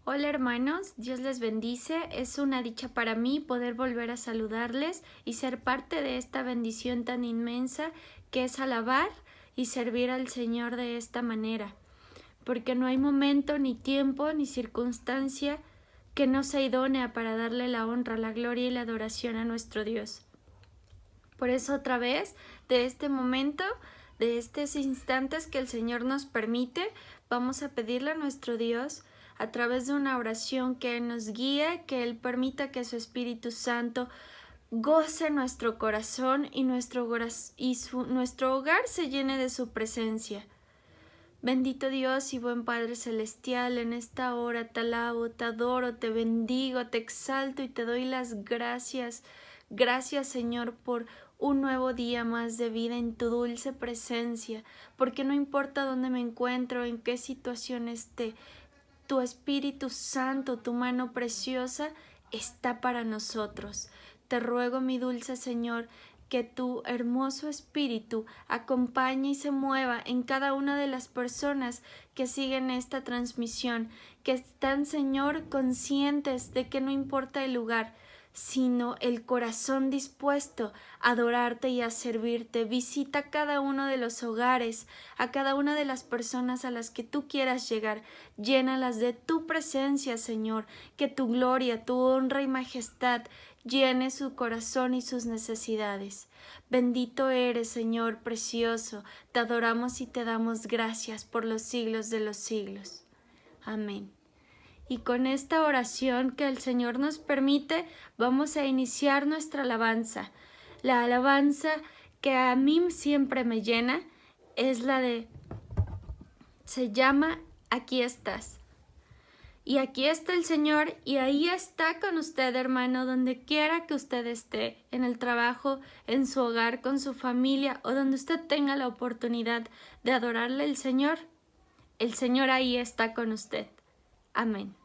Hola hermanos, Dios les bendice. Es una dicha para mí poder volver a saludarles y ser parte de esta bendición tan inmensa que es alabar y servir al Señor de esta manera, porque no hay momento, ni tiempo, ni circunstancia que no sea idónea para darle la honra, la gloria y la adoración a nuestro Dios. Por eso otra vez, de este momento, de estos instantes que el Señor nos permite, vamos a pedirle a nuestro Dios a través de una oración que Él nos guíe, que Él permita que su Espíritu Santo goce nuestro corazón y nuestro hogar se llene de su presencia. Bendito Dios y buen Padre Celestial, en esta hora te alabo, te adoro, te bendigo, te exalto y te doy las gracias. Gracias, Señor, por un nuevo día más de vida en tu dulce presencia, porque no importa dónde me encuentro, en qué situación esté, tu Espíritu Santo, tu mano preciosa, está para nosotros. Te ruego, mi dulce Señor, que tu hermoso Espíritu acompañe y se mueva en cada una de las personas que siguen esta transmisión, que están, Señor, conscientes de que no importa el lugar, sino el corazón dispuesto a adorarte y a servirte. Visita cada uno de los hogares, a cada una de las personas a las que tú quieras llegar. Llénalas de tu presencia, Señor, que tu gloria, tu honra y majestad llene su corazón y sus necesidades. Bendito eres, Señor precioso. Te adoramos y te damos gracias por los siglos de los siglos. Amén. Y con esta oración que el Señor nos permite, vamos a iniciar nuestra alabanza. La alabanza que a mí siempre me llena es se llama Aquí estás. Y aquí está el Señor y ahí está con usted, hermano, donde quiera que usted esté, en el trabajo, en su hogar, con su familia o donde usted tenga la oportunidad de adorarle al Señor. El Señor ahí está con usted. Amén.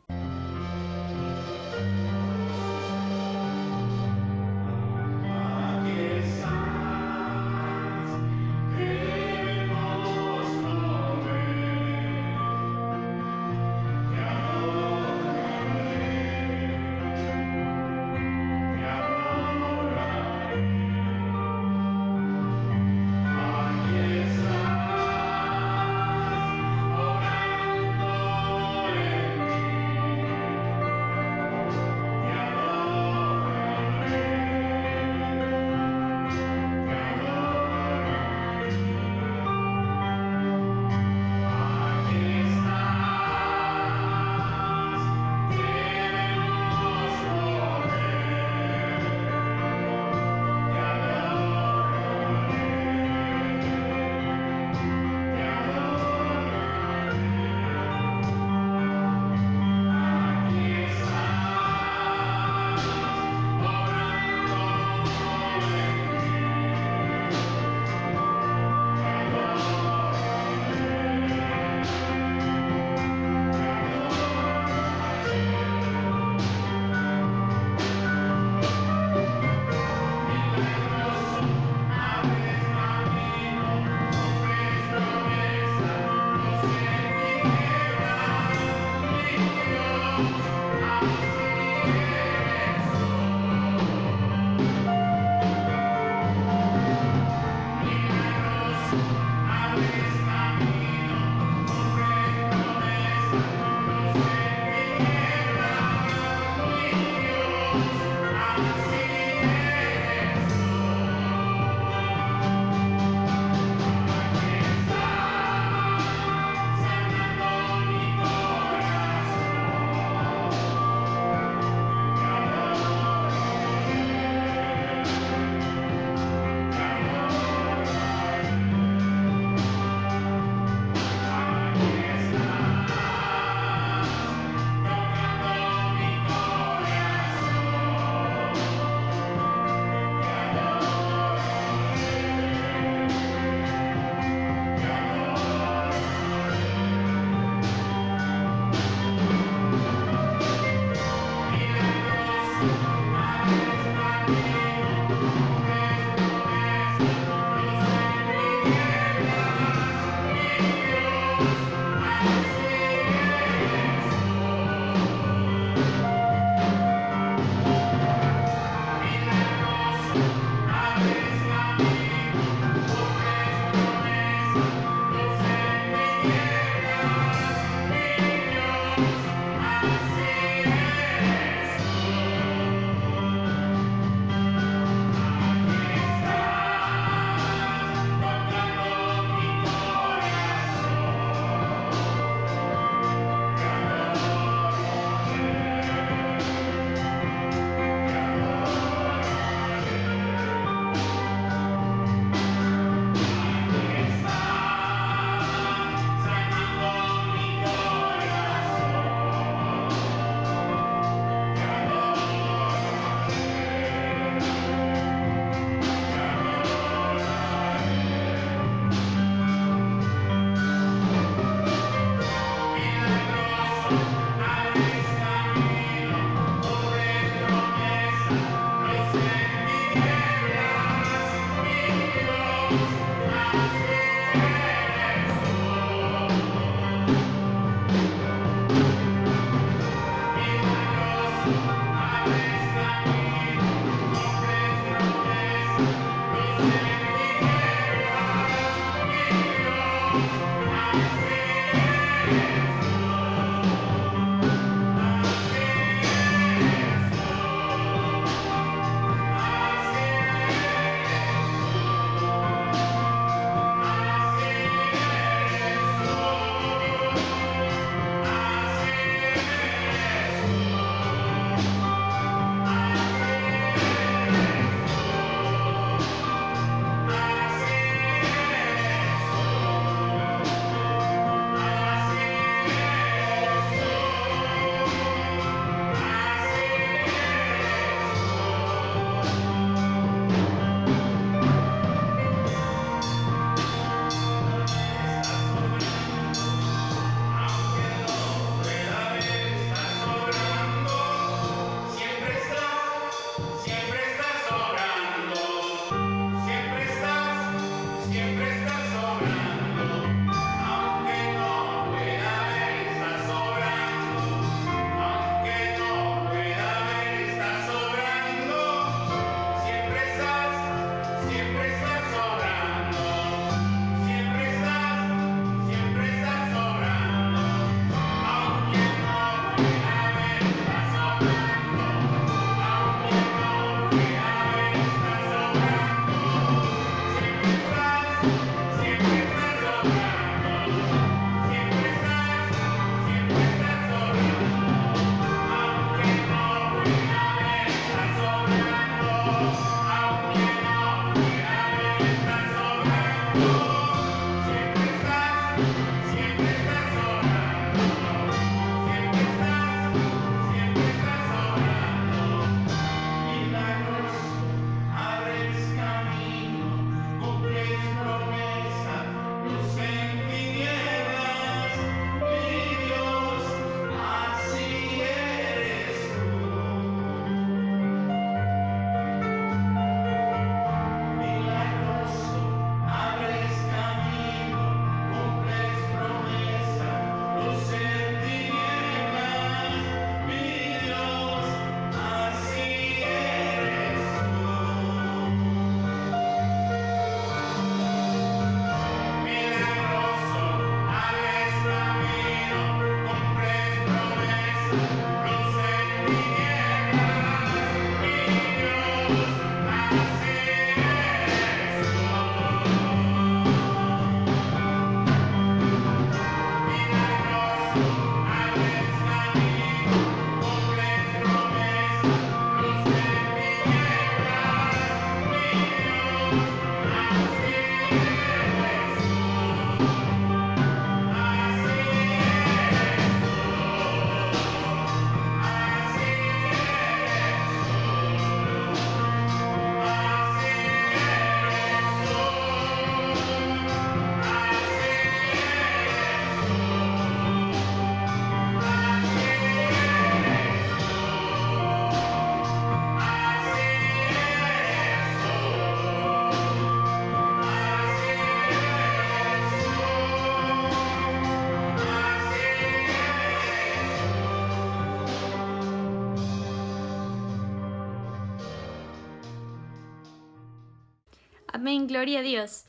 Amén, gloria a Dios.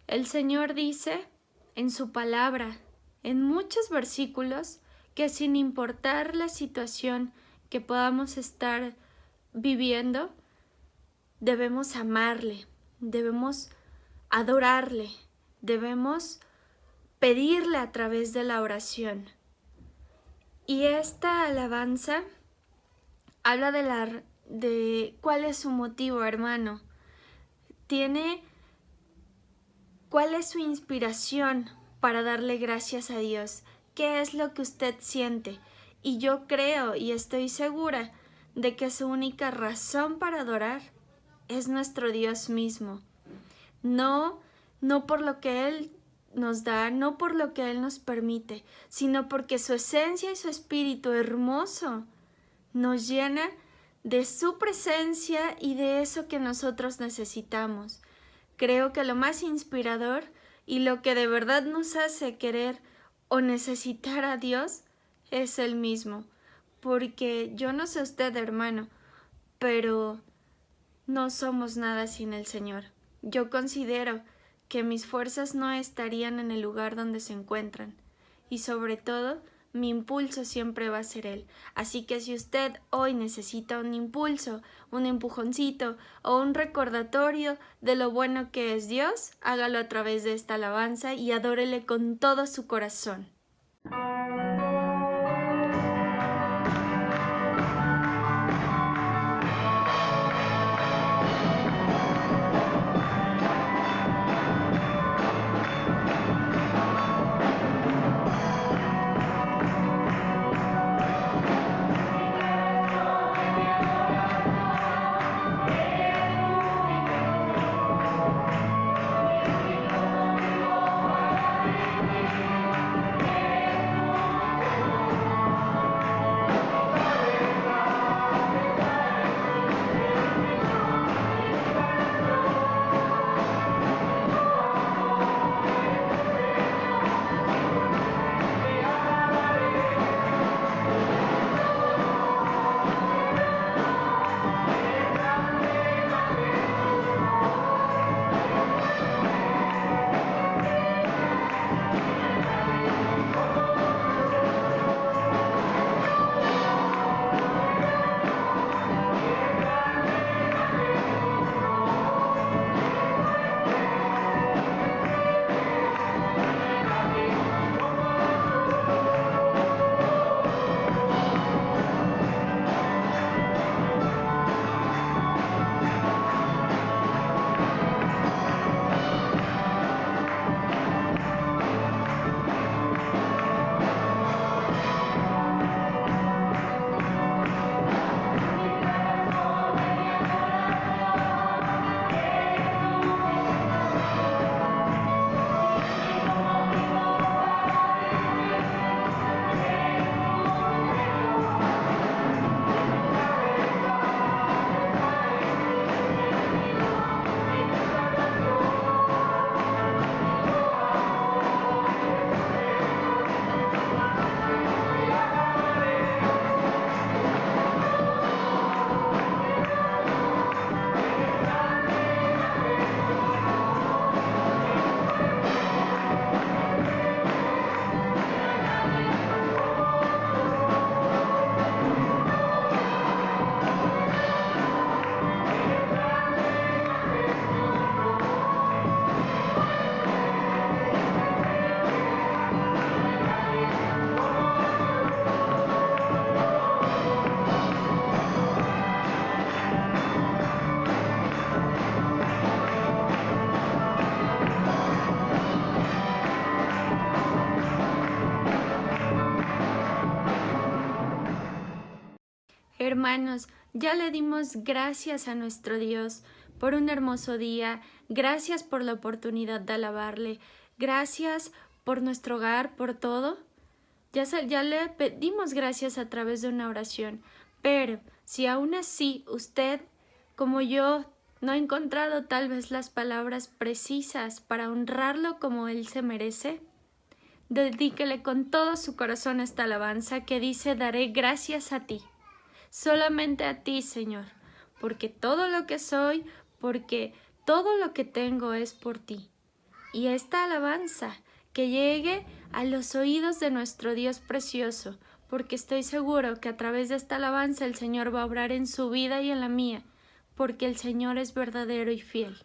El Señor dice en su palabra, en muchos versículos, que sin importar la situación que podamos estar viviendo, debemos amarle, debemos adorarle, debemos pedirle a través de la oración. Y esta alabanza habla de cuál es su motivo, hermano. ¿Cuál es su inspiración para darle gracias a Dios? ¿Qué es lo que usted siente? Y yo creo y estoy segura de que su única razón para adorar es nuestro Dios mismo. No por lo que Él nos da, no por lo que Él nos permite, sino porque su esencia y su espíritu hermoso nos llena de su presencia y de eso que nosotros necesitamos. Creo que lo más inspirador y lo que de verdad nos hace querer o necesitar a Dios es Él mismo. Porque yo no sé usted, hermano, pero no somos nada sin el Señor. Yo considero que mis fuerzas no estarían en el lugar donde se encuentran. Y sobre todo, mi impulso siempre va a ser Él. Así que si usted hoy necesita un impulso, un empujoncito o un recordatorio de lo bueno que es Dios, hágalo a través de esta alabanza y adórele con todo su corazón. Hermanos, ya le dimos gracias a nuestro Dios por un hermoso día, gracias por la oportunidad de alabarle, gracias por nuestro hogar, por todo. Ya le pedimos gracias a través de una oración, pero si aún así usted, como yo, no ha encontrado tal vez las palabras precisas para honrarlo como Él se merece, dedíquele con todo su corazón esta alabanza que dice: daré gracias a ti. Solamente a ti, Señor, porque todo lo que soy, porque todo lo que tengo es por ti. Y esta alabanza que llegue a los oídos de nuestro Dios precioso, porque estoy seguro que a través de esta alabanza el Señor va a obrar en su vida y en la mía, porque el Señor es verdadero y fiel.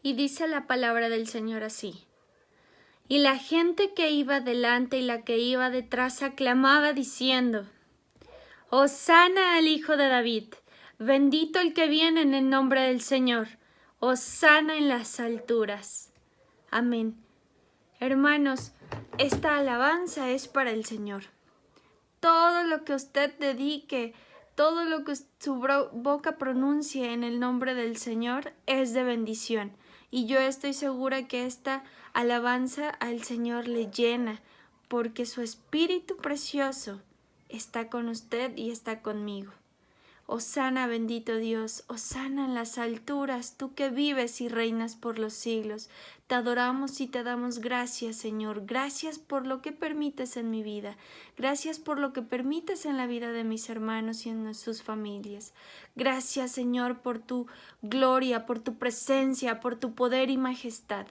Y dice la palabra del Señor así: y la gente que iba delante y la que iba detrás aclamaba diciendo: Hosana al Hijo de David, bendito el que viene en el nombre del Señor, hosana en las alturas. Amén. Hermanos, esta alabanza es para el Señor. Todo lo que usted dedique, todo lo que su boca pronuncie en el nombre del Señor es de bendición. Y yo estoy segura que esta alabanza al Señor le llena, porque su Espíritu precioso está con usted y está conmigo. Hosana, bendito Dios, hosana en las alturas, tú que vives y reinas por los siglos. Te adoramos y te damos gracias, Señor. Gracias por lo que permites en mi vida. Gracias por lo que permites en la vida de mis hermanos y en sus familias. Gracias, Señor, por tu gloria, por tu presencia, por tu poder y majestad.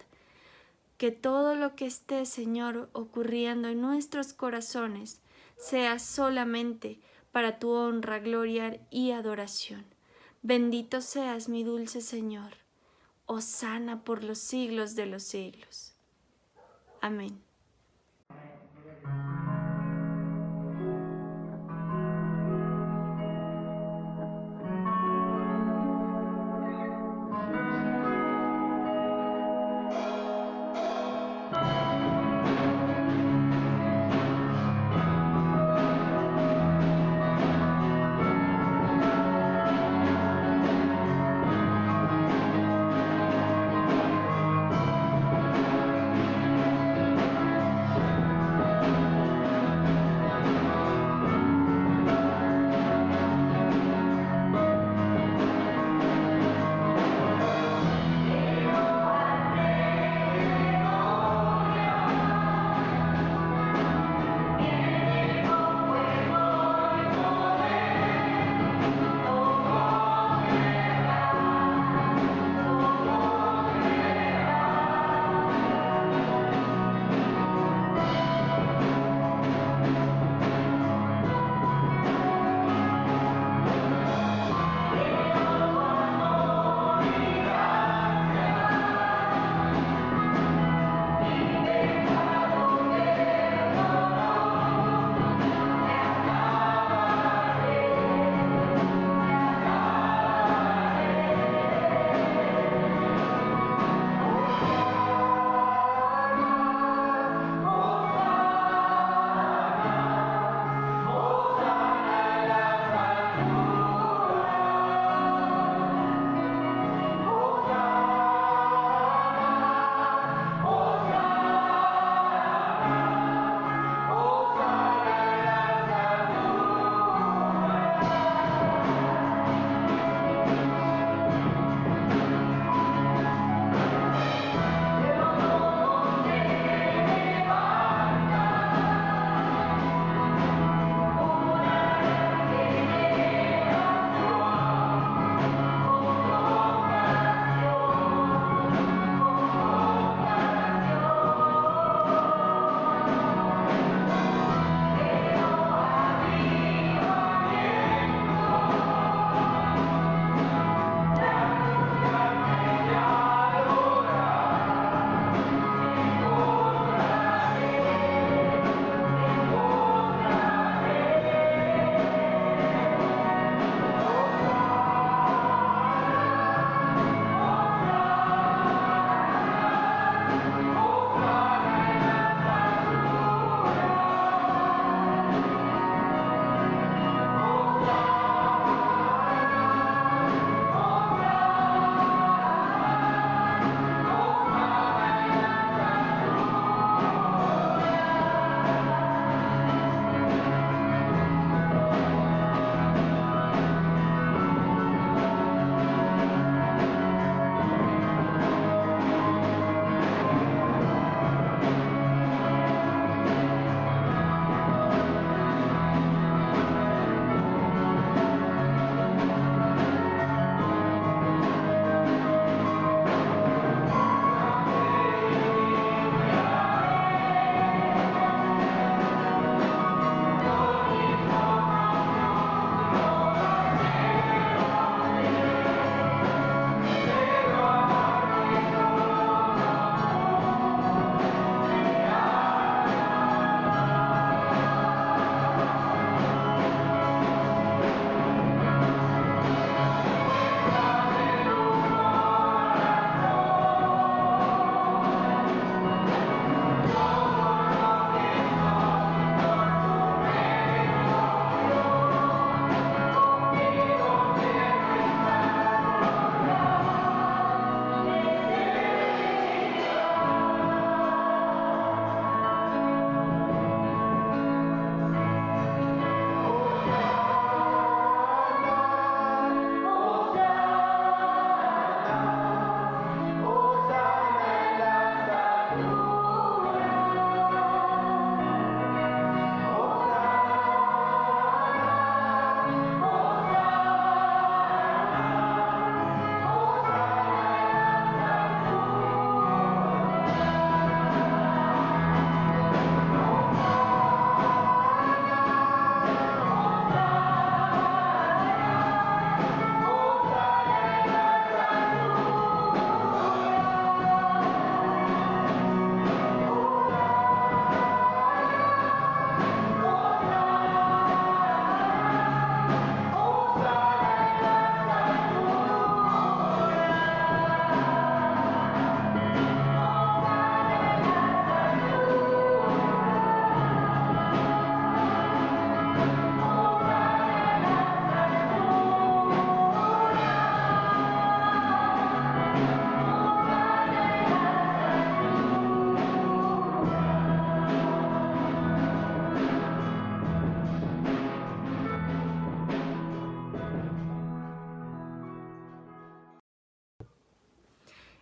Que todo lo que esté, Señor, ocurriendo en nuestros corazones sea solamente para tu honra, gloria y adoración. Bendito seas, mi dulce Señor. Hosana por los siglos de los siglos. Amén.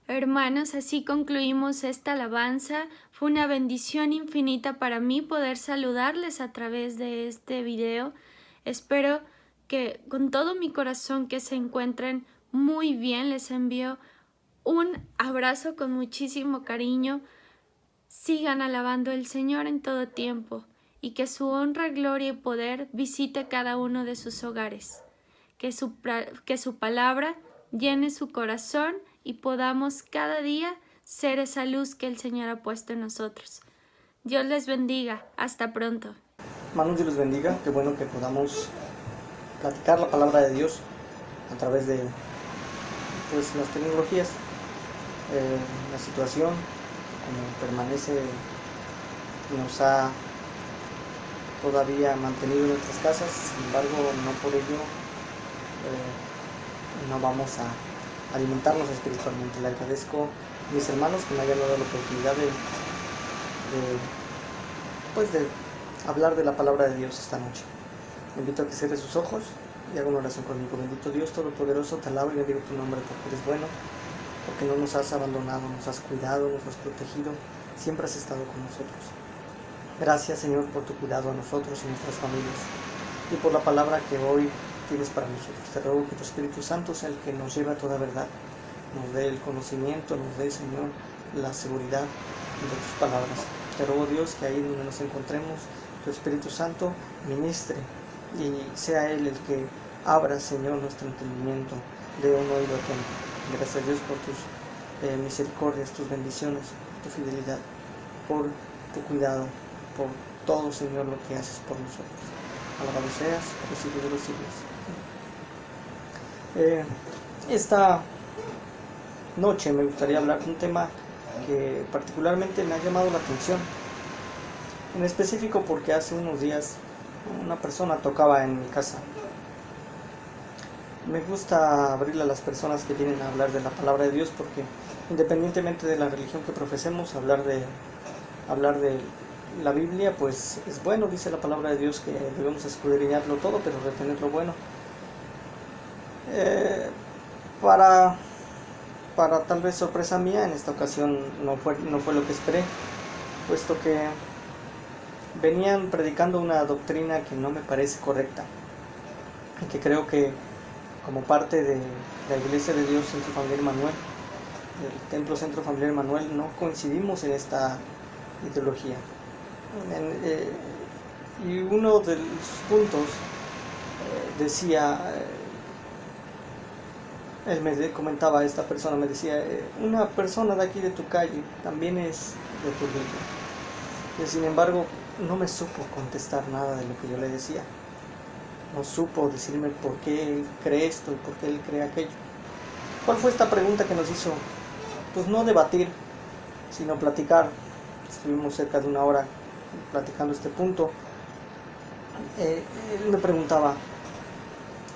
Hermanos, así concluimos esta alabanza. Fue una bendición infinita para mí poder saludarles a través de este video. Espero que con todo mi corazón que se encuentren muy bien. Les envío un abrazo con muchísimo cariño. Sigan alabando al Señor en todo tiempo y que su honra, gloria y poder visite cada uno de sus hogares. Que su palabra llene su corazón y podamos cada día ser esa luz que el Señor ha puesto en nosotros. Dios les bendiga. Hasta pronto. Hermanos, Dios les bendiga. Qué bueno que podamos platicar la palabra de Dios a través de las tecnologías. La situación, como permanece, nos ha todavía mantenido en nuestras casas. Sin embargo, no por ello no vamos a alimentarnos espiritualmente. Le agradezco a mis hermanos que me hayan dado la oportunidad de hablar de la palabra de Dios esta noche. Me invito a que cierre sus ojos y haga una oración conmigo. Bendito Dios Todopoderoso, te alabo y bendigo tu nombre porque eres bueno, porque no nos has abandonado, nos has cuidado, nos has protegido, siempre has estado con nosotros. Gracias, Señor, por tu cuidado a nosotros y nuestras familias y por la palabra que hoy tienes para nosotros. Te ruego que tu Espíritu Santo sea el que nos lleve a toda verdad, nos dé el conocimiento, nos dé, Señor, la seguridad de tus palabras. Te ruego, Dios, que ahí donde nos encontremos, tu Espíritu Santo ministre y sea Él el que abra, Señor, nuestro entendimiento de un oído atento. Gracias, Dios, por tus misericordias, tus bendiciones, tu fidelidad, por tu cuidado, por todo, Señor, lo que haces por nosotros. Alabado seas por los siglos de los siglos. Esta noche me gustaría hablar de un tema que particularmente me ha llamado la atención. En específico porque hace unos días una persona tocaba en mi casa. Me gusta abrirle a las personas que vienen a hablar de la palabra de Dios porque independientemente de la religión que profesemos, hablar de la Biblia pues es bueno. Dice la palabra de Dios que debemos escudriñarlo todo, pero retener lo bueno. Para tal vez sorpresa mía, en esta ocasión no fue lo que esperé, puesto que venían predicando una doctrina que no me parece correcta y que creo que como parte de la Iglesia de Dios Centro Familiar Manuel, el Templo Centro Familiar Manuel, no coincidimos en esta ideología. Y uno de los puntos decía, él me comentaba, esta persona me decía, una persona de aquí de tu calle también es de tu religión. Y sin embargo, no me supo contestar nada de lo que yo le decía. No supo decirme por qué él cree esto y por qué él cree aquello. ¿Cuál fue esta pregunta que nos hizo? Pues no debatir, sino platicar. Estuvimos cerca de una hora platicando este punto. Él me preguntaba,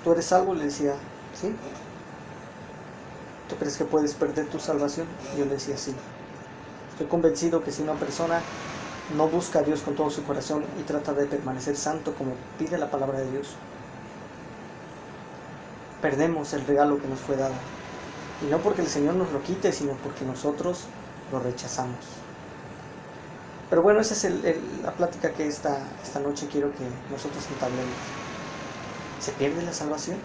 ¿tú eres salvo? Le decía, sí. ¿Tú crees que puedes perder tu salvación? Yo le decía, sí. Estoy convencido que si una persona no busca a Dios con todo su corazón y trata de permanecer santo como pide la palabra de Dios, perdemos el regalo que nos fue dado. Y no porque el Señor nos lo quite, sino porque nosotros lo rechazamos. Pero bueno, esa es la plática que esta noche quiero que nosotros entablemos. ¿Se pierde la salvación?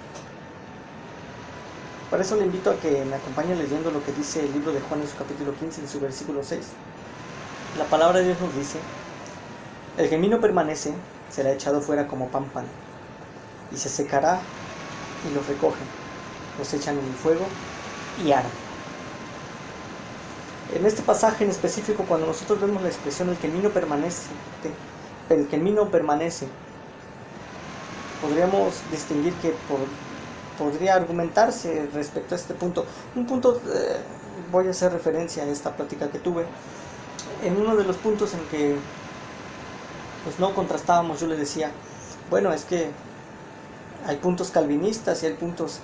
Para eso le invito a que me acompañe leyendo lo que dice el libro de Juan en su capítulo 15, en su versículo 6. La palabra de Dios nos dice, el que en mí no permanece será echado fuera como pámpano, y se secará y los recogen, los echan en el fuego y arden. En este pasaje en específico, cuando nosotros vemos la expresión el que en mí no permanece, podríamos distinguir que podría argumentarse respecto a este punto. Voy a hacer referencia a esta plática que tuve. En uno de los puntos en que pues no contrastábamos, yo le decía, bueno, es que hay puntos calvinistas y hay puntos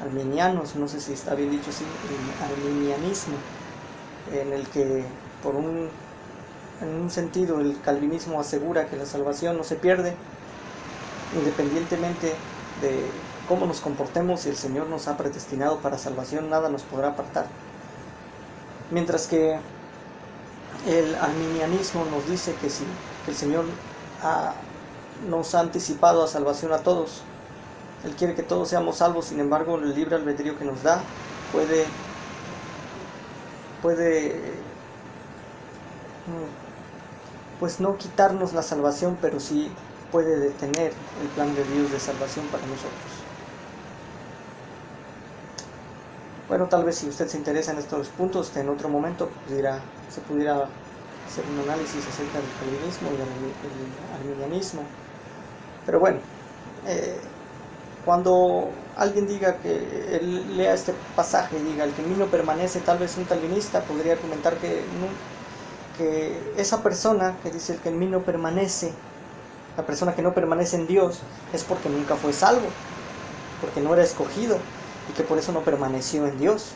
arminianos, no sé si está bien dicho así, el arminianismo, en el que en un sentido el calvinismo asegura que la salvación no se pierde, independientemente de cómo nos comportemos. Si el Señor nos ha predestinado para salvación, nada nos podrá apartar. Mientras que el arminianismo nos dice que sí, que el Señor nos ha anticipado a salvación a todos. Él quiere que todos seamos salvos, sin embargo, el libre albedrío que nos da puede pues no quitarnos la salvación, pero sí puede detener el plan de Dios de salvación para nosotros. Bueno, tal vez si usted se interesa en estos puntos, en otro momento se pudiera hacer un análisis acerca del calvinismo y el arminianismo. Pero bueno, cuando alguien diga que él lea este pasaje y diga el que en mí no permanece, tal vez un calvinista podría argumentar que esa persona que dice el que en mí no permanece, la persona que no permanece en Dios, es porque nunca fue salvo, porque no era escogido y que por eso no permaneció en Dios.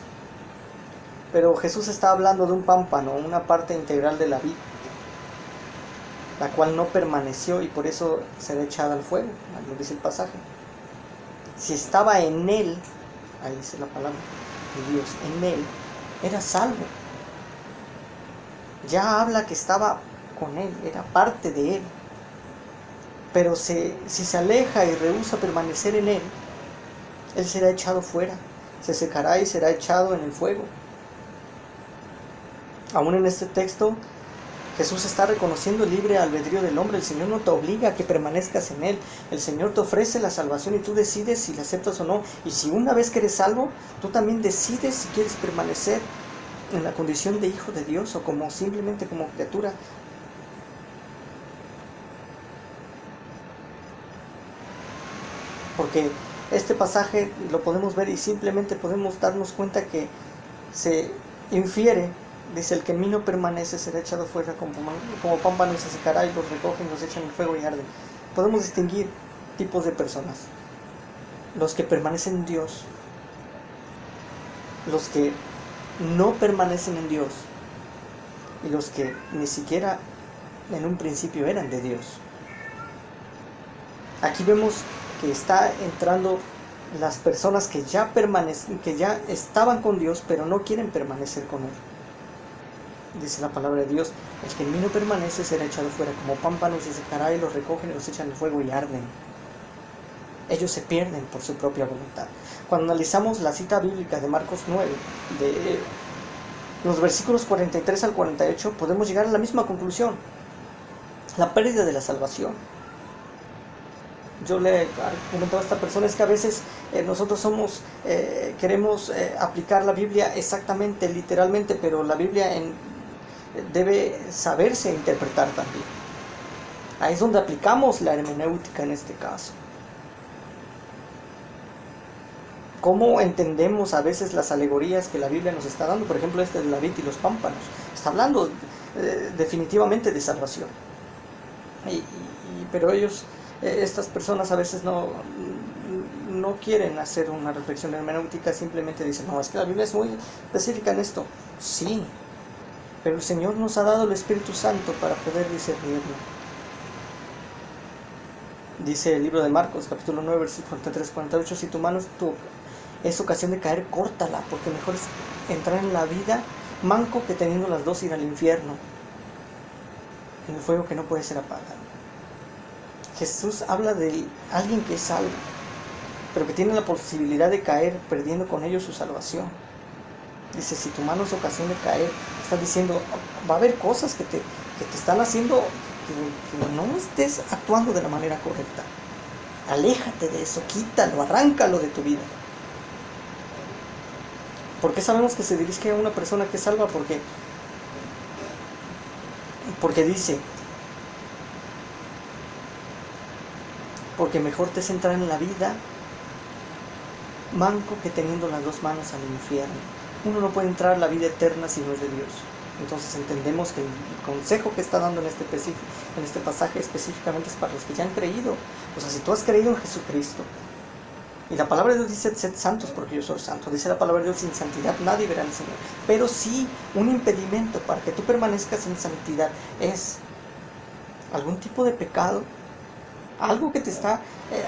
Pero Jesús está hablando de un pámpano, una parte integral de la vid, la cual no permaneció y por eso será echada al fuego, lo dice el pasaje. Si estaba en él, ahí dice la palabra de Dios, en él, era salvo. Ya habla que estaba con él, era parte de él. Pero si se aleja y rehúsa permanecer en él será echado fuera, se secará y será echado en el fuego. Aún en este texto, Jesús está reconociendo el libre albedrío del hombre. El Señor no te obliga a que permanezcas en Él. El Señor te ofrece la salvación y tú decides si la aceptas o no. Y si una vez que eres salvo, tú también decides si quieres permanecer en la condición de hijo de Dios o simplemente como criatura. Porque este pasaje lo podemos ver y simplemente podemos darnos cuenta que se infiere. Dice, el que en mí no permanece será echado fuera como pámpano y se secará, y los recogen, los echan en el fuego y arden. Podemos distinguir tipos de personas: los que permanecen en Dios, los que no permanecen en Dios y los que ni siquiera en un principio eran de Dios. Aquí vemos que está entrando las personas que ya estaban con Dios, pero no quieren permanecer con Él. Dice la palabra de Dios, el que en mí no permanece será echado fuera como pámpano y se secará, y los recogen y los echan al fuego y arden. Ellos se pierden por su propia voluntad. Cuando analizamos la cita bíblica de Marcos 9, de los versículos 43 al 48, podemos llegar a la misma conclusión: la pérdida de la salvación. Yo le comentaba a esta persona, es que a veces nosotros queremos aplicar la Biblia exactamente, literalmente, pero la Biblia debe saberse interpretar también. Ahí es donde aplicamos la hermenéutica en este caso. ¿Cómo entendemos a veces las alegorías que la Biblia nos está dando? Por ejemplo, de la vid y los pámpanos. Está hablando definitivamente de salvación. Pero estas personas a veces no quieren hacer una reflexión hermenéutica, simplemente dicen, no, es que la Biblia es muy específica en esto. Sí, pero el Señor nos ha dado el Espíritu Santo para poder discernirlo. Dice el libro de Marcos, capítulo 9, versículo 43-48, si tu mano es ocasión de caer, córtala, porque mejor es entrar en la vida manco que teniendo las dos ir al infierno, en el fuego que no puede ser apagado. Jesús habla de alguien que es salvo, pero que tiene la posibilidad de caer, perdiendo con ello su salvación. Dice, si tu mano es ocasión de caer, está diciendo, va a haber cosas que te están haciendo que no estés actuando de la manera correcta. Aléjate de eso, quítalo, arráncalo de tu vida. ¿Por qué sabemos que se dirige a una persona que es salva? Porque dice, porque mejor te es entrar en la vida manco que teniendo las dos manos al infierno. Uno no puede entrar a la vida eterna si no es de Dios. Entonces entendemos que el consejo que está dando en este pasaje específicamente es para los que ya han creído. O sea, si tú has creído en Jesucristo, y la palabra de Dios dice, sed santos porque yo soy santo. Dice la palabra de Dios, sin santidad nadie verá al Señor. Pero sí, un impedimento para que tú permanezcas en santidad es algún tipo de pecado, algo que te está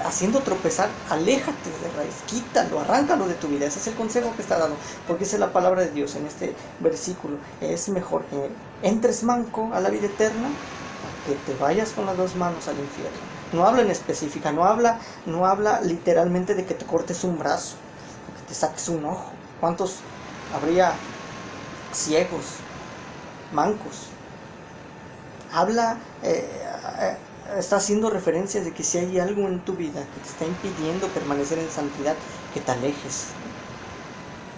haciendo tropezar, aléjate de raíz, quítalo, arráncalo de tu vida. Ese es el consejo que está dando, porque esa es la palabra de Dios en este versículo. Es mejor que entres manco a la vida eterna que te vayas con las dos manos al infierno. No habla en específica, no habla literalmente de que te cortes un brazo, que te saques un ojo. ¿Cuántos habría ciegos, mancos? Habla, está haciendo referencias de que si hay algo en tu vida que te está impidiendo permanecer en santidad, que te alejes,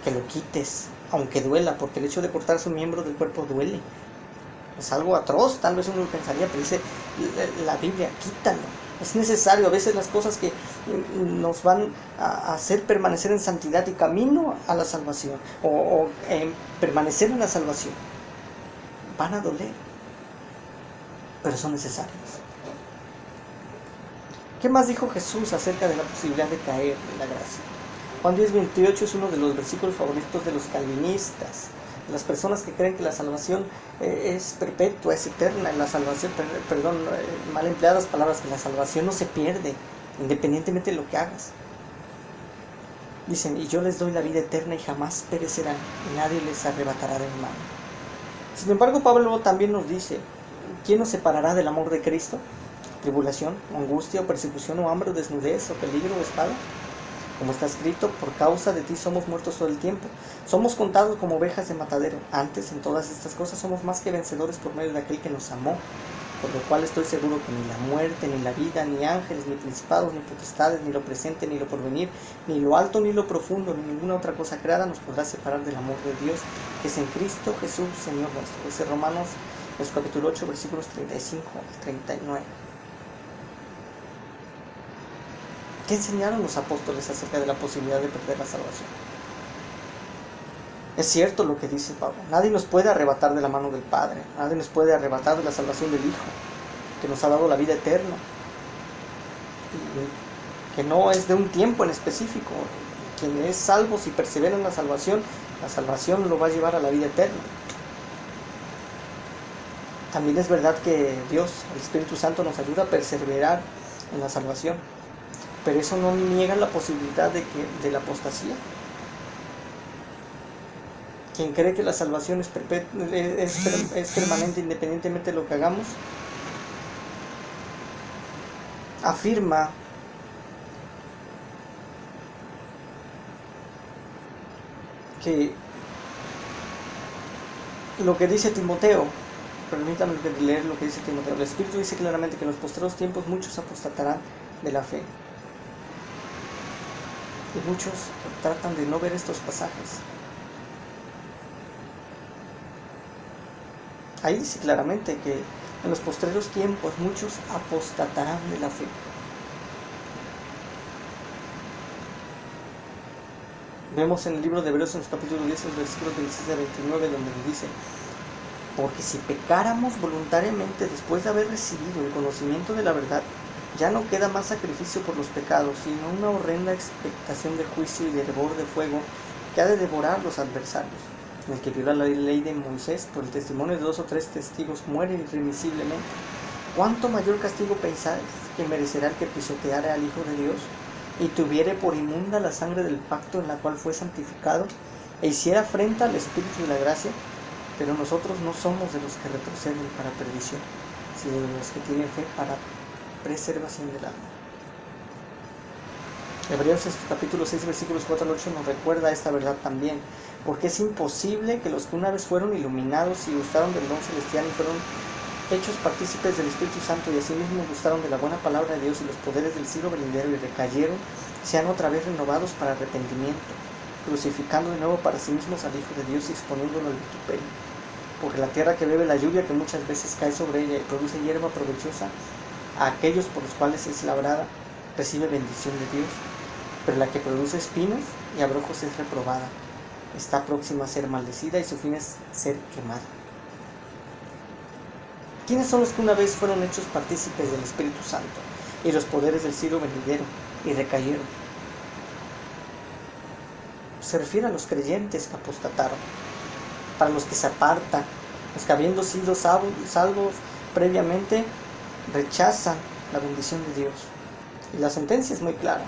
que lo quites, aunque duela, porque el hecho de cortarse un miembro del cuerpo duele. Es algo atroz, tal vez uno lo pensaría, pero dice la Biblia, quítalo. Es necesario, a veces las cosas que nos van a hacer permanecer en santidad y camino a la salvación, o permanecer en la salvación, van a doler, pero son necesarias. ¿Qué más dijo Jesús acerca de la posibilidad de caer de la gracia? Juan 10:28 es uno de los versículos favoritos de los calvinistas, de las personas que creen que la salvación es perpetua, es eterna. La salvación, mal empleadas palabras, que la salvación no se pierde, independientemente de lo que hagas. Dicen, y yo les doy la vida eterna y jamás perecerán, y nadie les arrebatará de mi mano. Sin embargo, Pablo también nos dice, ¿quién nos separará del amor de Cristo? ¿Tribulación, o angustia, o persecución, o hambre, o desnudez, o peligro, o espada? Como está escrito, por causa de ti somos muertos todo el tiempo. Somos contados como ovejas de matadero. Antes, en todas estas cosas, somos más que vencedores por medio de aquel que nos amó. Por lo cual estoy seguro que ni la muerte, ni la vida, ni ángeles, ni principados, ni potestades, ni lo presente, ni lo porvenir, ni lo alto, ni lo profundo, ni ninguna otra cosa creada nos podrá separar del amor de Dios, que es en Cristo Jesús, Señor nuestro. Ese es Romanos, capítulo 8, versículos 35 al 39. ¿Qué enseñaron los apóstoles acerca de la posibilidad de perder la salvación? Es cierto lo que dice Pablo. Nadie nos puede arrebatar de la mano del Padre. Nadie nos puede arrebatar de la salvación del Hijo, que nos ha dado la vida eterna. Y que no es de un tiempo en específico. Quien es salvo, si persevera en la salvación lo va a llevar a la vida eterna. También es verdad que Dios, el Espíritu Santo, nos ayuda a perseverar en la salvación. Pero eso no niega la posibilidad de la apostasía. Quien cree que la salvación es permanente independientemente de lo que hagamos, afirma que lo que dice Timoteo, permítame leer lo que dice Timoteo. El Espíritu dice claramente que en los postreros tiempos muchos apostatarán de la fe. Y muchos tratan de no ver estos pasajes. Ahí dice claramente que en los postreros tiempos muchos apostatarán de la fe. Vemos en el libro de Hebreos, en el capítulo 10, los versículos 26 a 29, donde nos dice: porque si pecáramos voluntariamente después de haber recibido el conocimiento de la verdad, ya no queda más sacrificio por los pecados, sino una horrenda expectación de juicio y de hervor de fuego que ha de devorar los adversarios. En el que viola la ley de Moisés, por el testimonio de 2 o 3 testigos, muere irremisiblemente. ¿Cuánto mayor castigo pensáis que merecerá el que pisoteare al Hijo de Dios, y tuviere por inmunda la sangre del pacto en la cual fue santificado, e hiciera afrenta al Espíritu de la gracia? Pero nosotros no somos de los que retroceden para perdición, sino de los que tienen fe para preservación del alma. Hebreos capítulo 6 versículos 4 al 8 nos recuerda esta verdad también, porque es imposible que los que una vez fueron iluminados y gustaron del don celestial y fueron hechos partícipes del Espíritu Santo y asimismo gustaron de la buena palabra de Dios y los poderes del siglo venidero y recayeron, sean otra vez renovados para arrepentimiento, crucificando de nuevo para sí mismos al Hijo de Dios y exponiéndolo al vituperio. Porque la tierra que bebe la lluvia que muchas veces cae sobre ella y produce hierba provechosa a aquellos por los cuales es labrada, recibe bendición de Dios, pero la que produce espinos y abrojos es reprobada, está próxima a ser maldecida y su fin es ser quemada. ¿Quiénes son los que una vez fueron hechos partícipes del Espíritu Santo y los poderes del siglo venidero y recayeron? Se refiere a los creyentes que apostataron, para los que se apartan, los que habiendo sido salvos previamente rechazan la bendición de Dios. Y la sentencia es muy clara.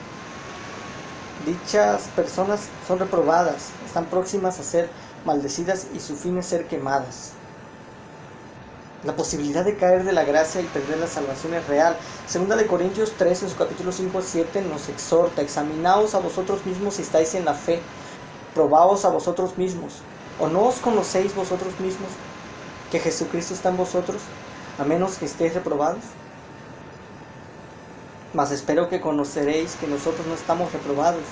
Dichas personas son reprobadas, están próximas a ser maldecidas y su fin es ser quemadas. La posibilidad de caer de la gracia y perder la salvación es real. Segunda de Corintios 3, en su capítulo 5-7, nos exhorta: examinaos a vosotros mismos si estáis en la fe, probaos a vosotros mismos. ¿O no os conocéis vosotros mismos que Jesucristo está en vosotros, a menos que estéis reprobados? Mas espero que conoceréis que nosotros no estamos reprobados,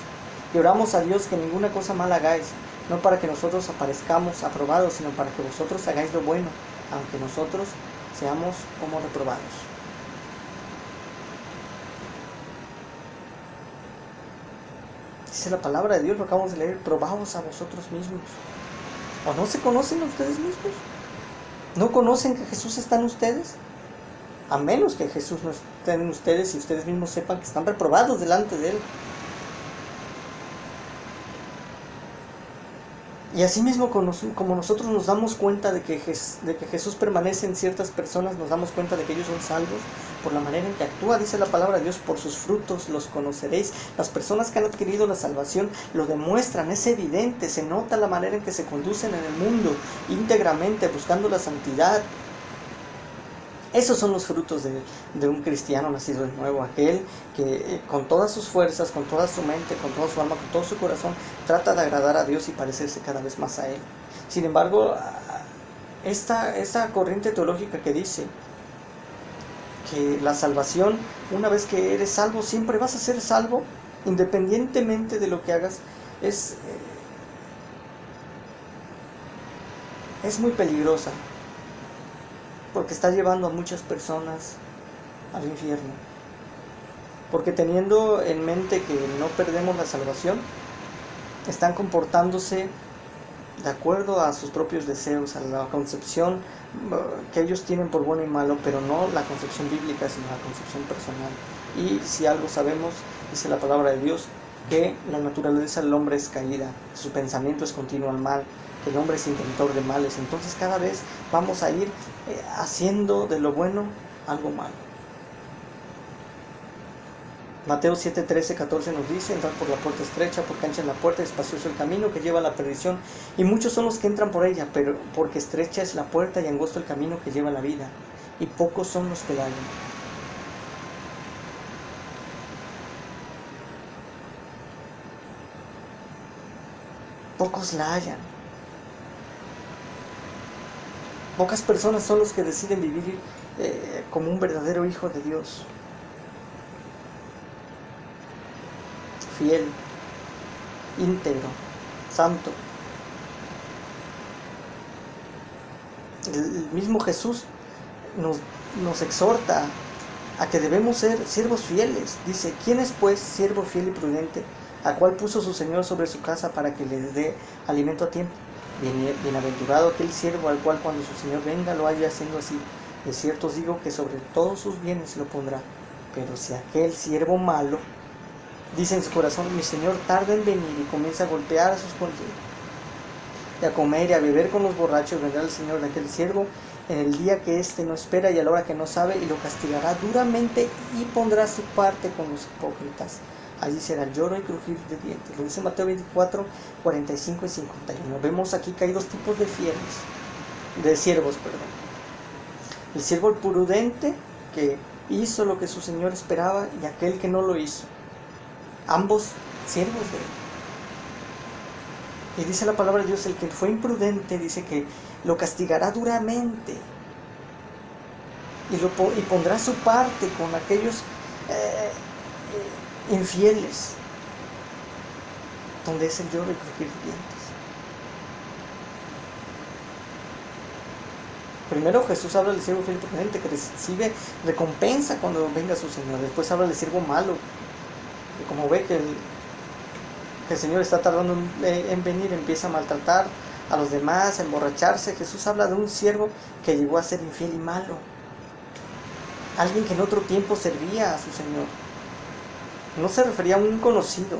y oramos a Dios que ninguna cosa mala hagáis, no para que nosotros aparezcamos aprobados, sino para que vosotros hagáis lo bueno, aunque nosotros seamos como reprobados. Dice la palabra de Dios, lo acabamos de leer: probaos a vosotros mismos. ¿O no se conocen a ustedes mismos? ¿No conocen que Jesús está en ustedes? A menos que Jesús no esté en ustedes y ustedes mismos sepan que están reprobados delante de Él. Y así mismo, como nosotros nos damos cuenta de que Jesús permanece en ciertas personas, nos damos cuenta de que ellos son salvos por la manera en que actúa. Dice la palabra de Dios: por sus frutos los conoceréis. Las personas que han adquirido la salvación lo demuestran, es evidente, se nota la manera en que se conducen en el mundo íntegramente, buscando la santidad. Esos son los frutos de un cristiano nacido de nuevo, aquel que con todas sus fuerzas, con toda su mente, con toda su alma, con todo su corazón, trata de agradar a Dios y parecerse cada vez más a Él. Sin embargo, esta corriente teológica que dice que la salvación, una vez que eres salvo, siempre vas a ser salvo, independientemente de lo que hagas, es muy peligrosa, porque está llevando a muchas personas al infierno. Porque teniendo en mente que no perdemos la salvación, están comportándose de acuerdo a sus propios deseos, a la concepción que ellos tienen por bueno y malo, pero no la concepción bíblica, sino la concepción personal. Y si algo sabemos, dice la palabra de Dios, que la naturaleza del hombre es caída, su pensamiento es continuo al mal, que el hombre es inventor de males. Entonces cada vez vamos a ir haciendo de lo bueno algo malo. Mateo 7, 13, 14 nos dice: entrad por la puerta estrecha, porque ancha es la puerta y espacioso el camino que lleva a la perdición, y muchos son los que entran por ella, pero porque estrecha es la puerta y angosto el camino que lleva a la vida, y pocos son los que la hallan. Pocos la hallan. Pocas personas son los que deciden vivir como un verdadero hijo de Dios, fiel, íntegro, santo. El mismo Jesús nos exhorta a que debemos ser siervos fieles. Dice: ¿quién es pues siervo fiel y prudente, a cual puso su Señor sobre su casa para que les dé alimento a tiempo? Bienaventurado aquel siervo al cual cuando su Señor venga lo haya haciendo así. De cierto os digo que sobre todos sus bienes lo pondrá. Pero si aquel siervo malo dice en su corazón: mi Señor tarda en venir, y comienza a golpear a sus cónyuges, y a comer y a beber con los borrachos, vendrá el Señor de aquel siervo en el día que éste no espera y a la hora que no sabe, y lo castigará duramente y pondrá su parte con los hipócritas. Allí será el lloro y crujir de dientes. Lo dice Mateo 24, 45 y 51. Vemos aquí que hay dos tipos de siervos. El siervo prudente, que hizo lo que su Señor esperaba, y aquel que no lo hizo. Ambos siervos de Él. Y dice la palabra de Dios: el que fue imprudente, dice que lo castigará duramente, y pondrá su parte con aquellos infieles, donde es el lloro y crujir de dientes. Primero Jesús habla del siervo fiel y prudente, que recibe recompensa cuando venga su Señor. Después habla del siervo malo, que como ve que el Señor está tardando en venir, empieza a maltratar a los demás, a emborracharse. Jesús habla de un siervo que llegó a ser infiel y malo, alguien que en otro tiempo servía a su Señor. No se refería a un conocido,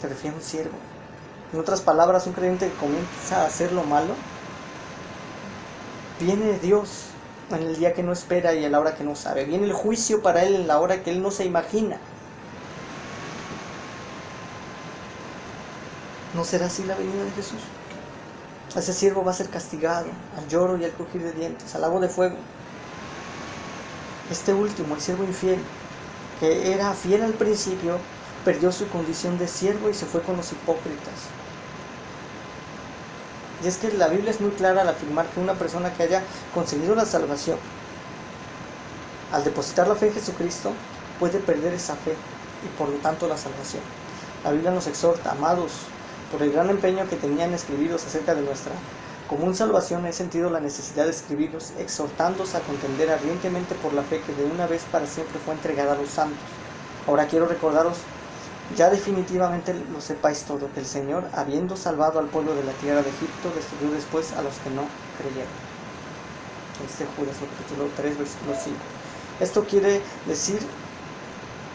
se refería a un siervo. En otras palabras, un creyente que comienza a hacer lo malo viene de Dios en el día que no espera y a la hora que no sabe. Viene el juicio para él en la hora que él no se imagina. ¿No será así la venida de Jesús? Ese siervo va a ser castigado al lloro y al crujir de dientes, al lago de fuego. Este último, el siervo infiel, que era fiel al principio, perdió su condición de siervo y se fue con los hipócritas. Y es que la Biblia es muy clara al afirmar que una persona que haya conseguido la salvación, al depositar la fe en Jesucristo, puede perder esa fe y por lo tanto la salvación. La Biblia nos exhorta, amados, por el gran empeño que tenían escribiros acerca de nuestra común salvación, he sentido la necesidad de escribiros, exhortándoos a contender ardientemente por la fe que de una vez para siempre fue entregada a los santos. Ahora quiero recordaros, ya definitivamente lo sepáis todo, que el Señor, habiendo salvado al pueblo de la tierra de Egipto, destruyó después a los que no creyeron. Este Judas, capítulo 3, versículo 5. Esto quiere decir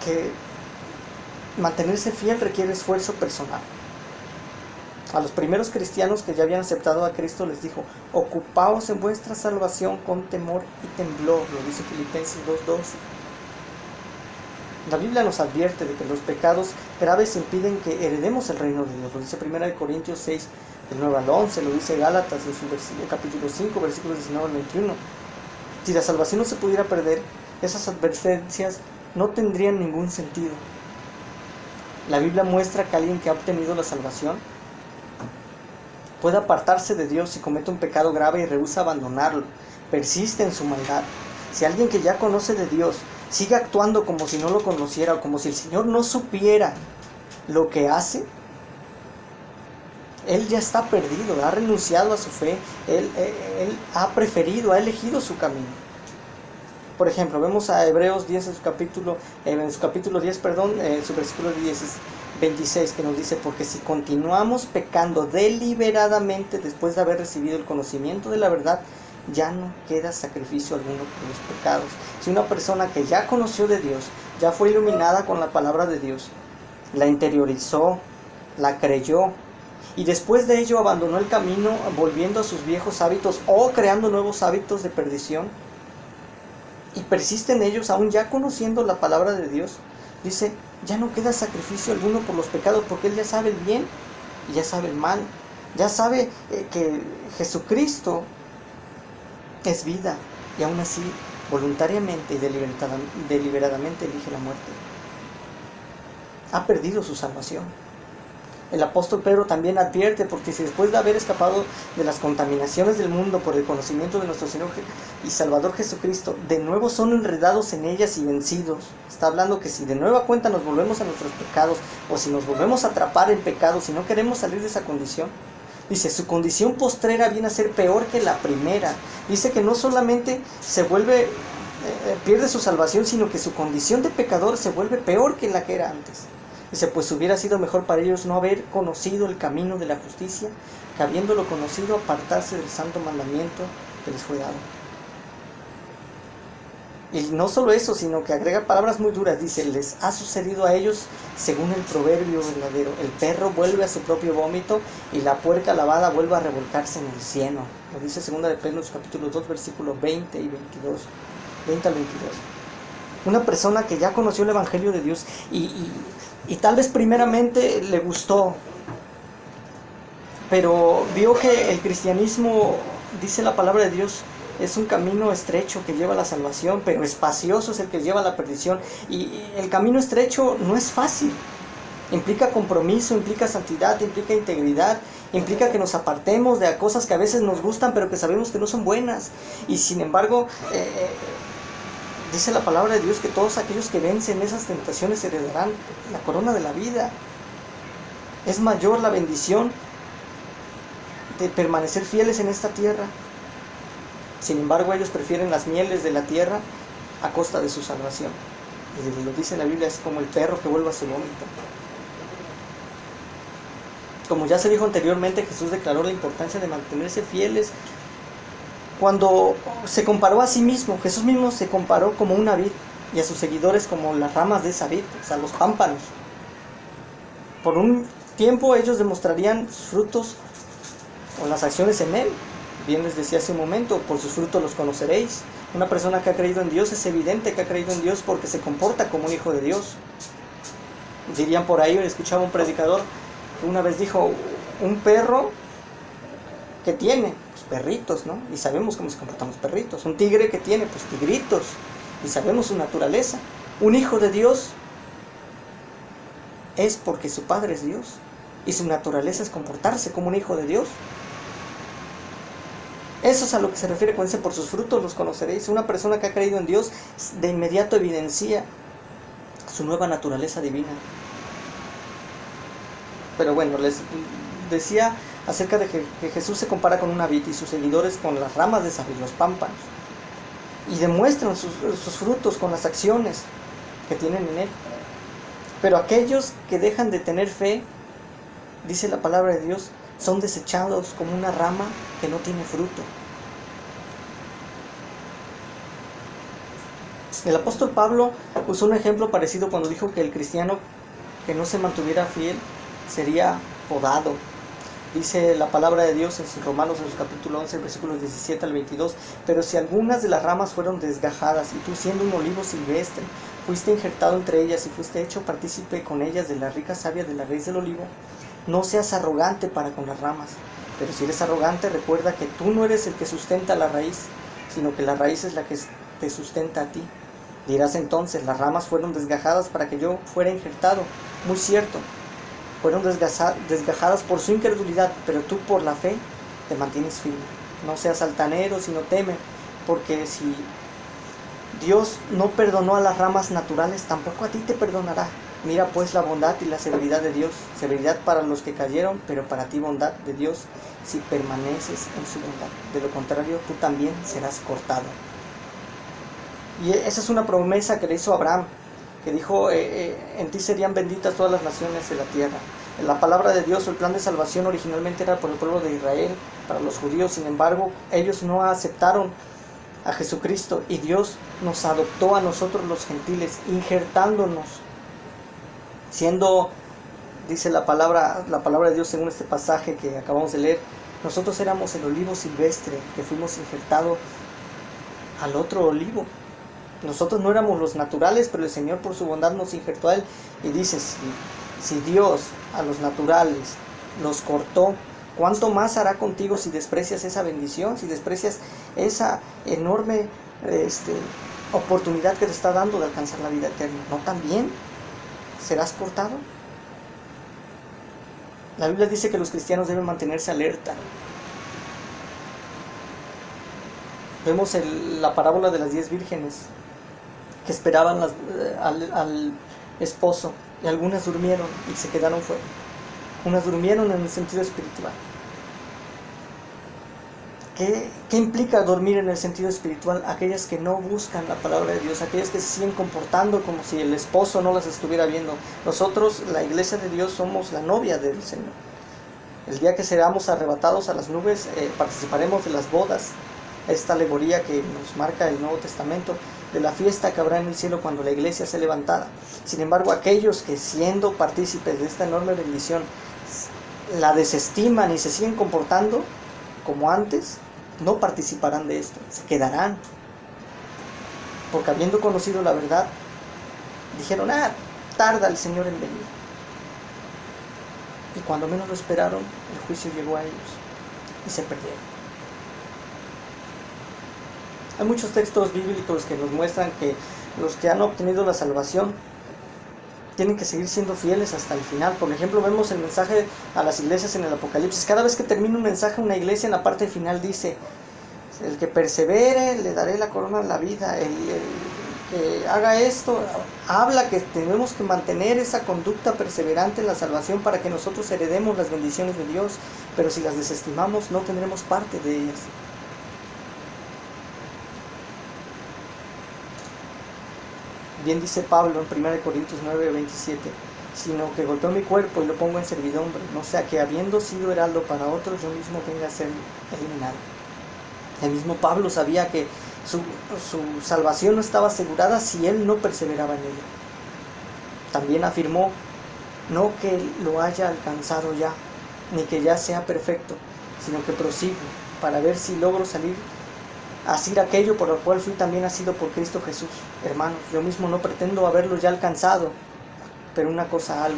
que mantenerse fiel requiere esfuerzo personal. A los primeros cristianos que ya habían aceptado a Cristo les dijo: ocupaos en vuestra salvación con temor y temblor, lo dice Filipenses 2:12. La Biblia nos advierte de que los pecados graves impiden que heredemos el reino de Dios, lo dice 1 Corintios 6, del 9 al 11, lo dice Gálatas en su capítulo 5, versículos 19 al 21. Si la salvación no se pudiera perder, esas advertencias no tendrían ningún sentido. La Biblia muestra que alguien que ha obtenido la salvación puede apartarse de Dios si comete un pecado grave y rehúsa abandonarlo, persiste en su maldad. Si alguien que ya conoce de Dios sigue actuando como si no lo conociera o como si el Señor no supiera lo que hace, él ya está perdido, ha renunciado a su fe, él ha preferido, ha elegido su camino. Por ejemplo, vemos a Hebreos 10 en su capítulo 10, su versículo 26, que nos dice: porque si continuamos pecando deliberadamente después de haber recibido el conocimiento de la verdad, ya no queda sacrificio alguno por los pecados. Si una persona que ya conoció de Dios, ya fue iluminada con la palabra de Dios, la interiorizó, la creyó, y después de ello abandonó el camino volviendo a sus viejos hábitos o creando nuevos hábitos de perdición, y persiste en ellos aún ya conociendo la palabra de Dios, dice: ya no queda sacrificio alguno por los pecados, porque él ya sabe el bien y ya sabe el mal, ya sabe que Jesucristo es vida, y aún así voluntariamente y deliberadamente elige la muerte. Ha perdido su salvación. El apóstol Pedro también advierte: porque si después de haber escapado de las contaminaciones del mundo por el conocimiento de nuestro Señor y Salvador Jesucristo, de nuevo son enredados en ellas y vencidos. Está hablando que si de nueva cuenta nos volvemos a nuestros pecados, o si nos volvemos a atrapar en pecado, si no queremos salir de esa condición, dice, su condición postrera viene a ser peor que la primera. Dice que no solamente pierde su salvación, sino que su condición de pecador se vuelve peor que la que era antes. Dice: pues hubiera sido mejor para ellos no haber conocido el camino de la justicia, que habiéndolo conocido apartarse del santo mandamiento que les fue dado. Y no solo eso, sino que agrega palabras muy duras. Dice: les ha sucedido a ellos según el proverbio verdadero: el perro vuelve a su propio vómito y la puerca lavada vuelve a revolcarse en el cieno. Lo dice 2 de Pedro capítulo 2 versículos 20 y 22, 20 al 22. Una persona que ya conoció el evangelio de Dios y tal vez primeramente le gustó, pero vio que el cristianismo, dice la palabra de Dios, es un camino estrecho que lleva a la salvación, pero espacioso es el que lleva a la perdición. Y el camino estrecho no es fácil. Implica compromiso, implica santidad, implica integridad, implica que nos apartemos de cosas que a veces nos gustan, pero que sabemos que no son buenas. Y sin embargo, dice la palabra de Dios que todos aquellos que vencen esas tentaciones heredarán la corona de la vida. Es mayor la bendición de permanecer fieles en esta tierra. Sin embargo, ellos prefieren las mieles de la tierra a costa de su salvación. Y lo dice la Biblia, es como el perro que vuelve a su vómito. Como ya se dijo anteriormente, Jesús declaró la importancia de mantenerse fieles. Cuando se comparó a sí mismo, Jesús mismo se comparó como una vid y a sus seguidores como las ramas de esa vid, o sea, los pámpanos. Por un tiempo ellos demostrarían sus frutos o las acciones en él, bien les decía hace un momento, por sus frutos los conoceréis. Una persona que ha creído en Dios es evidente que ha creído en Dios porque se comporta como un hijo de Dios. Dirían por ahí, escuchaba un predicador que una vez dijo, un perro que tiene, pues perritos, ¿no? Y sabemos cómo se comportan los perritos. Un tigre que tiene, pues tigritos, y sabemos su naturaleza. Un hijo de Dios es porque su padre es Dios, y su naturaleza es comportarse como un hijo de Dios. Eso es a lo que se refiere cuando dice, por sus frutos los conoceréis. Una persona que ha creído en Dios de inmediato evidencia su nueva naturaleza divina. Pero bueno, les decía acerca de que Jesús se compara con una vid y sus seguidores con las ramas de esa vid, los pámpanos, y demuestran sus frutos con las acciones que tienen en él. Pero aquellos que dejan de tener fe, dice la palabra de Dios, son desechados como una rama que no tiene fruto. El apóstol Pablo usó un ejemplo parecido cuando dijo que el cristiano que no se mantuviera fiel sería podado. Dice la palabra de Dios en Romanos, en su capítulo 11, versículos 17 al 22, pero si algunas de las ramas fueron desgajadas, y tú siendo un olivo silvestre, fuiste injertado entre ellas y fuiste hecho partícipe con ellas de la rica savia de la raíz del olivo, no seas arrogante para con las ramas. Pero si eres arrogante, recuerda que tú no eres el que sustenta la raíz, sino que la raíz es la que te sustenta a ti. Dirás entonces, las ramas fueron desgajadas para que yo fuera injertado. Muy cierto, fueron desgajadas por su incredulidad, pero tú por la fe te mantienes firme. No seas altanero, sino teme, porque si Dios no perdonó a las ramas naturales, tampoco a ti te perdonará. Mira pues la bondad y la severidad de Dios, severidad para los que cayeron, pero para ti bondad de Dios si permaneces en su bondad. De lo contrario, tú también serás cortado. Y esa es una promesa que le hizo Abraham, que dijo, en ti serían benditas todas las naciones de la tierra. La palabra de Dios, el plan de salvación originalmente era por el pueblo de Israel, para los judíos. Sin embargo, ellos no aceptaron a Jesucristo y Dios nos adoptó a nosotros los gentiles, injertándonos, siendo, dice la palabra de Dios según este pasaje que acabamos de leer, nosotros éramos el olivo silvestre que fuimos injertados al otro olivo. Nosotros no éramos los naturales, pero el Señor por su bondad nos injertó a Él. Y dice, si Dios a los naturales los cortó, ¿cuánto más hará contigo si desprecias esa bendición? Si desprecias esa enorme oportunidad que te está dando de alcanzar la vida eterna, ¿no también serás cortado? La Biblia dice que los cristianos deben mantenerse alerta. Vemos la parábola de las 10 vírgenes que esperaban al esposo, y algunas durmieron y se quedaron fuera. Unas durmieron en el sentido espiritual. ¿Qué implica dormir en el sentido espiritual? Aquellas que no buscan la palabra de Dios, aquellas que se siguen comportando como si el esposo no las estuviera viendo. Nosotros, la iglesia de Dios, somos la novia del Señor. El día que seramos arrebatados a las nubes, participaremos de las bodas. Esta alegoría que nos marca el Nuevo Testamento de la fiesta que habrá en el cielo cuando la iglesia sea levantada. Sin embargo, aquellos que siendo partícipes de esta enorme bendición la desestiman y se siguen comportando como antes, no participarán de esto, se quedarán, porque habiendo conocido la verdad, dijeron, tarda el Señor en venir. Y cuando menos lo esperaron, el juicio llegó a ellos y se perdieron. Hay muchos textos bíblicos que nos muestran que los que han obtenido la salvación tienen que seguir siendo fieles hasta el final. Por ejemplo, vemos el mensaje a las iglesias en el Apocalipsis. Cada vez que termina un mensaje a una iglesia, en la parte final dice, el que persevere, le daré la corona de la vida. El que haga esto, habla que tenemos que mantener esa conducta perseverante en la salvación para que nosotros heredemos las bendiciones de Dios. Pero si las desestimamos, no tendremos parte de ellas. Bien dice Pablo en 1 Corintios 9:27, sino que golpeo mi cuerpo y lo pongo en servidumbre, no sea que habiendo sido heraldo para otros, yo mismo venga a ser eliminado. El mismo Pablo sabía que su salvación no estaba asegurada si él no perseveraba en ella. También afirmó, no que lo haya alcanzado ya, ni que ya sea perfecto, sino que prosigo para ver si logro salir a hacer aquello por lo cual fui también nacido por Cristo Jesús. Hermanos, yo mismo no pretendo haberlo ya alcanzado, pero una cosa hago,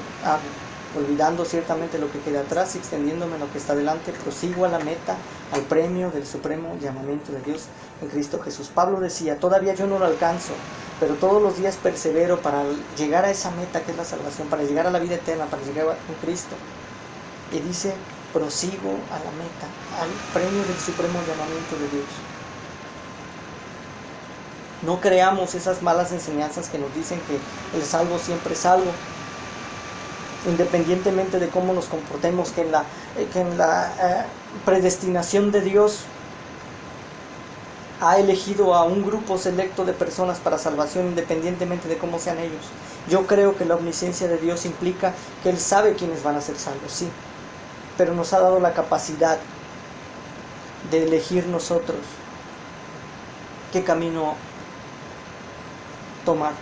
olvidando ciertamente lo que queda atrás y extendiéndome en lo que está delante, prosigo a la meta, al premio del supremo llamamiento de Dios en Cristo Jesús. Pablo decía, todavía yo no lo alcanzo, pero todos los días persevero para llegar a esa meta que es la salvación, para llegar a la vida eterna, para llegar a Cristo. Y dice, prosigo a la meta, al premio del supremo llamamiento de Dios. No creamos esas malas enseñanzas que nos dicen que el salvo siempre es salvo, independientemente de cómo nos comportemos, que en la predestinación de Dios ha elegido a un grupo selecto de personas para salvación, independientemente de cómo sean ellos. Yo creo que la omnisciencia de Dios implica que Él sabe quiénes van a ser salvos, sí, pero nos ha dado la capacidad de elegir nosotros qué camino tomar.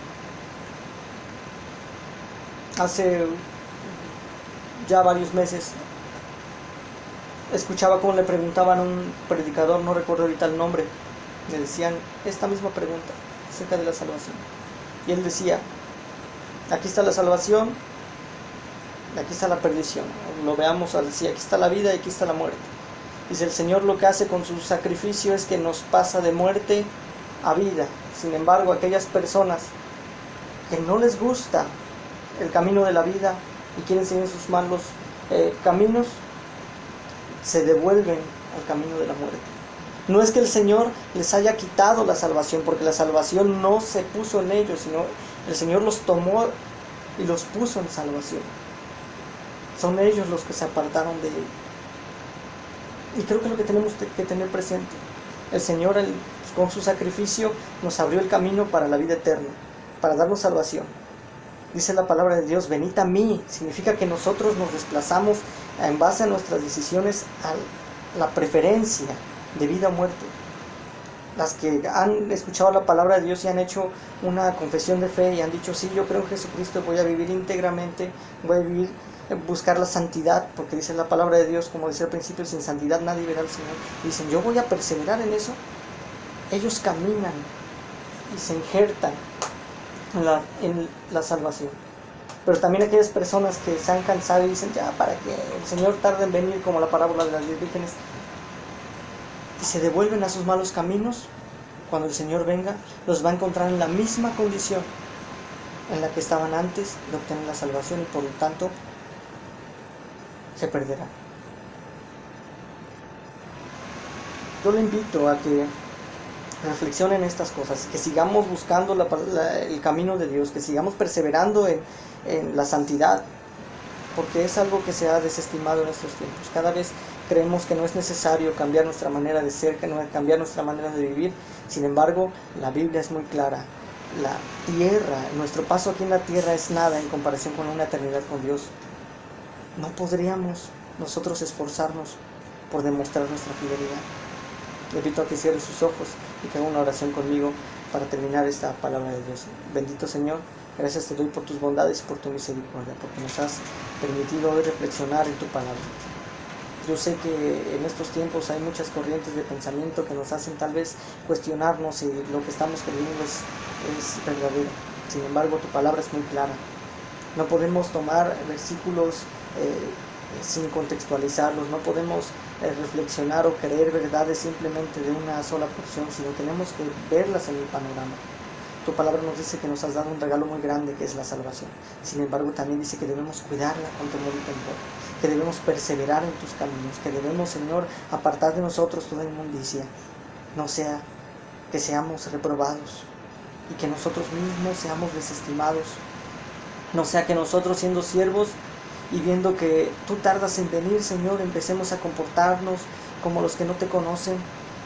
Hace ya varios meses escuchaba cómo le preguntaban a un predicador, no recuerdo ahorita el nombre, le decían esta misma pregunta acerca de la salvación, y él decía, aquí está la salvación, aquí está la perdición. Lo veamos así, aquí está la vida y aquí está la muerte. Dice, el Señor lo que hace con su sacrificio es que nos pasa de muerte a vida. Sin embargo, aquellas personas que no les gusta el camino de la vida y quieren seguir sus malos caminos, se devuelven al camino de la muerte. No es que el Señor les haya quitado la salvación, porque la salvación no se puso en ellos, sino el Señor los tomó y los puso en salvación. Son ellos los que se apartaron de Él. Y creo que es lo que tenemos que tener presente. El Señor, con su sacrificio, nos abrió el camino para la vida eterna, para darnos salvación. Dice la palabra de Dios, venid a mí. Significa que nosotros nos desplazamos en base a nuestras decisiones a la preferencia de vida o muerte. Las que han escuchado la palabra de Dios y han hecho una confesión de fe y han dicho, sí, yo creo en Jesucristo, voy a vivir íntegramente, voy a buscar la santidad, porque dice la palabra de Dios, como decía al principio, sin santidad nadie verá al Señor. Dicen, yo voy a perseverar en eso. Ellos caminan y se injertan en la salvación. Pero también aquellas personas que se han cansado y dicen, ya, para que el Señor tarde en venir, como la parábola de las 10 vírgenes, y se devuelven a sus malos caminos, cuando el Señor venga, los va a encontrar en la misma condición en la que estaban antes de obtener la salvación, y por lo tanto se perderán. Yo le invito a que reflexionen estas cosas, que sigamos buscando el camino de Dios, que sigamos perseverando en la santidad, porque es algo que se ha desestimado en estos tiempos. Cada vez creemos que no es necesario cambiar nuestra manera de ser, que no es cambiar nuestra manera de vivir. Sin embargo, la Biblia es muy clara. La tierra, nuestro paso aquí en la tierra es nada en comparación con una eternidad con Dios. No podríamos nosotros esforzarnos por demostrar nuestra fidelidad. Le invito a que cierre sus ojos y que haga una oración conmigo para terminar esta palabra de Dios. Bendito Señor, gracias te doy por tus bondades y por tu misericordia, porque nos has permitido hoy reflexionar en tu palabra. Yo sé que en estos tiempos hay muchas corrientes de pensamiento que nos hacen tal vez cuestionarnos si lo que estamos creyendo es verdadero. Sin embargo, tu palabra es muy clara. No podemos tomar versículos sin contextualizarlos, no podemos reflexionar o creer verdades simplemente de una sola porción, sino tenemos que verlas en el panorama. Tu palabra nos dice que nos has dado un regalo muy grande, que es la salvación. Sin embargo, también dice que debemos cuidarla con temor y temor, que debemos perseverar en tus caminos, que debemos, Señor, apartar de nosotros toda inmundicia, no sea que seamos reprobados y que nosotros mismos seamos desestimados, no sea que nosotros, siendo siervos y viendo que tú tardas en venir, Señor, empecemos a comportarnos como los que no te conocen,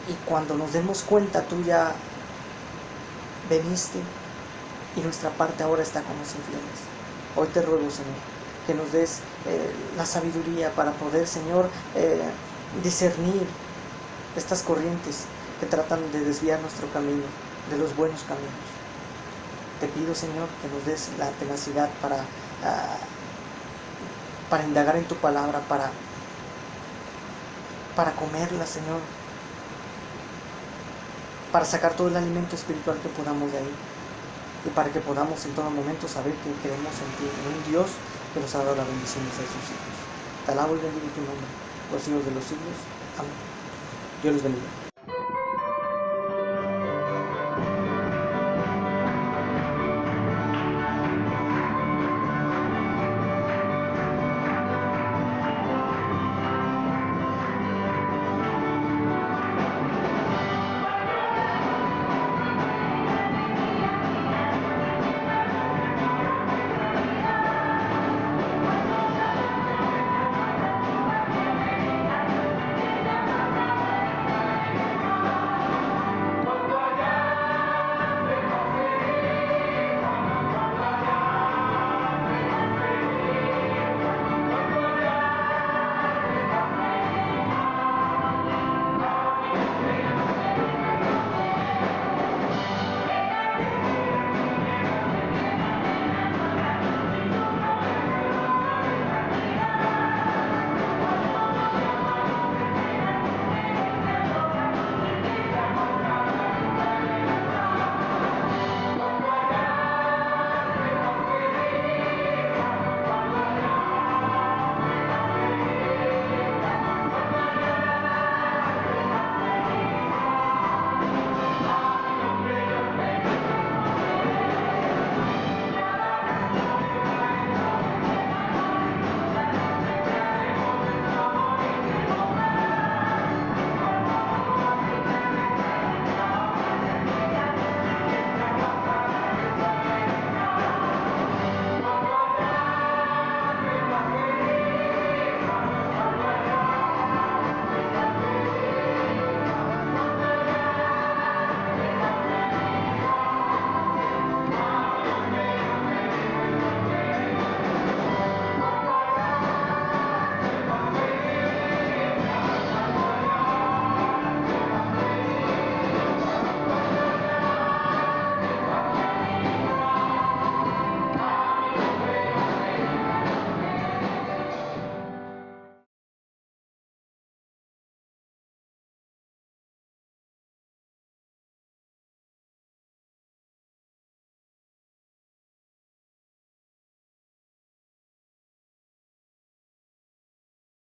y cuando nos demos cuenta tú ya veniste y nuestra parte ahora está con los infieles. Hoy te ruego, Señor, que nos des la sabiduría para poder, Señor, discernir estas corrientes que tratan de desviar nuestro camino de los buenos caminos. Te pido, Señor, que nos des la tenacidad para indagar en tu palabra, para comerla, Señor, para sacar todo el alimento espiritual que podamos de ahí, y para que podamos en todo momento saber que creemos en ti, en un Dios que nos ha dado la bendición de ser sus hijos. Te alabo y bendigo tu nombre, por los siglos de los siglos. Amén. Dios les bendiga.